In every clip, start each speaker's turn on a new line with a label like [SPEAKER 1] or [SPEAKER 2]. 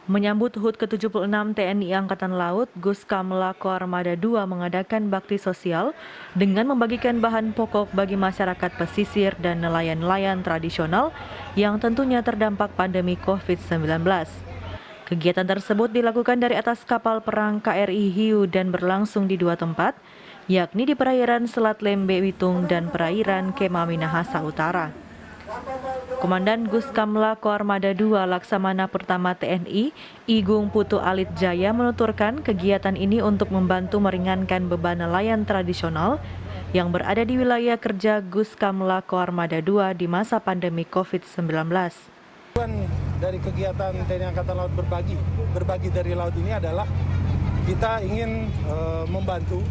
[SPEAKER 1] Menyambut HUT ke-76 TNI Angkatan Laut, Guskamla Koarmada II mengadakan bakti sosial dengan membagikan bahan pokok bagi masyarakat pesisir dan nelayan-nelayan tradisional yang tentunya terdampak pandemi COVID-19. Kegiatan tersebut dilakukan dari atas kapal perang KRI Hiu dan berlangsung di dua tempat, yakni di perairan Selat Lembe Witung dan perairan Kemah Minahasa Utara. Komandan Guskamla Koarmada II Laksamana Pertama TNI, Igung Putu Alit Jaya menuturkan kegiatan ini untuk membantu meringankan beban nelayan tradisional yang berada di wilayah kerja Guskamla Koarmada II di masa pandemi COVID-19.
[SPEAKER 2] Tujuan dari kegiatan TNI Angkatan Laut berbagi dari laut ini adalah kita ingin membantu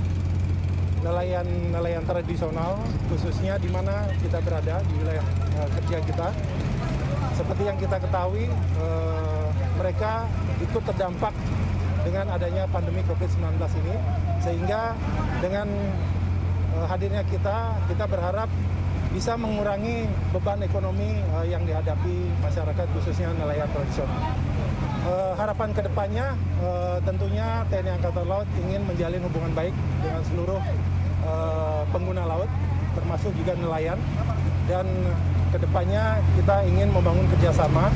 [SPEAKER 2] nelayan tradisional, khususnya di mana kita berada di wilayah kerja kita. Seperti yang kita ketahui, mereka ikut terdampak dengan adanya pandemi COVID-19 ini, sehingga dengan hadirnya kita berharap bisa mengurangi beban ekonomi yang dihadapi masyarakat, khususnya nelayan tradisional. Harapan kedepannya tentunya TNI Angkatan Laut ingin menjalin hubungan baik dengan seluruh pengguna laut, termasuk juga nelayan, dan kedepannya kita ingin membangun kerjasama,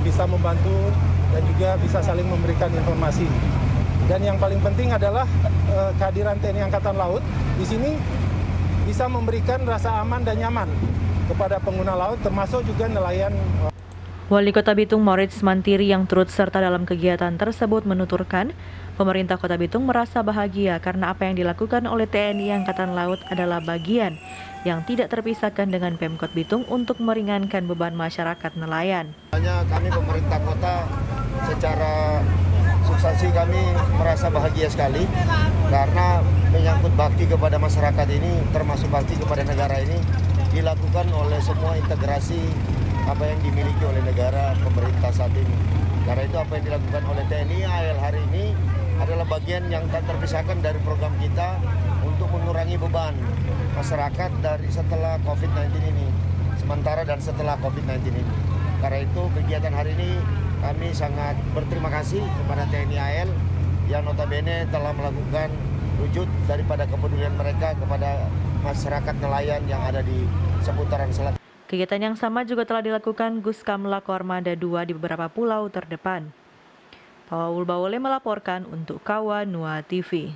[SPEAKER 2] bisa membantu dan juga bisa saling memberikan informasi. Dan yang paling penting adalah kehadiran TNI Angkatan Laut di sini bisa memberikan rasa aman dan nyaman kepada pengguna laut, termasuk juga nelayan.
[SPEAKER 1] Wali Kota Bitung Moritz Mantiri yang turut serta dalam kegiatan tersebut menuturkan, pemerintah Kota Bitung merasa bahagia karena apa yang dilakukan oleh TNI Angkatan Laut adalah bagian yang tidak terpisahkan dengan Pemkot Bitung untuk meringankan beban masyarakat nelayan.
[SPEAKER 3] Kami pemerintah kota secara substansi kami merasa bahagia sekali karena menyangkut bakti kepada masyarakat ini, termasuk bakti kepada negara ini, dilakukan oleh semua integrasi apa yang dimiliki oleh negara pemerintah saat ini. Karena itu apa yang dilakukan oleh TNI AL hari ini adalah bagian yang tak terpisahkan dari program kita untuk mengurangi beban masyarakat dari setelah COVID-19 ini, sementara dan setelah COVID-19 ini. Karena itu kegiatan hari ini kami sangat berterima kasih kepada TNI AL yang notabene telah melakukan wujud daripada kepedulian mereka kepada masyarakat nelayan yang ada di seputaran selat.
[SPEAKER 1] Kegiatan yang sama juga telah dilakukan Guskamla Koarmada II di beberapa pulau terdepan. Paul Bawole melaporkan untuk Kawa Nua TV.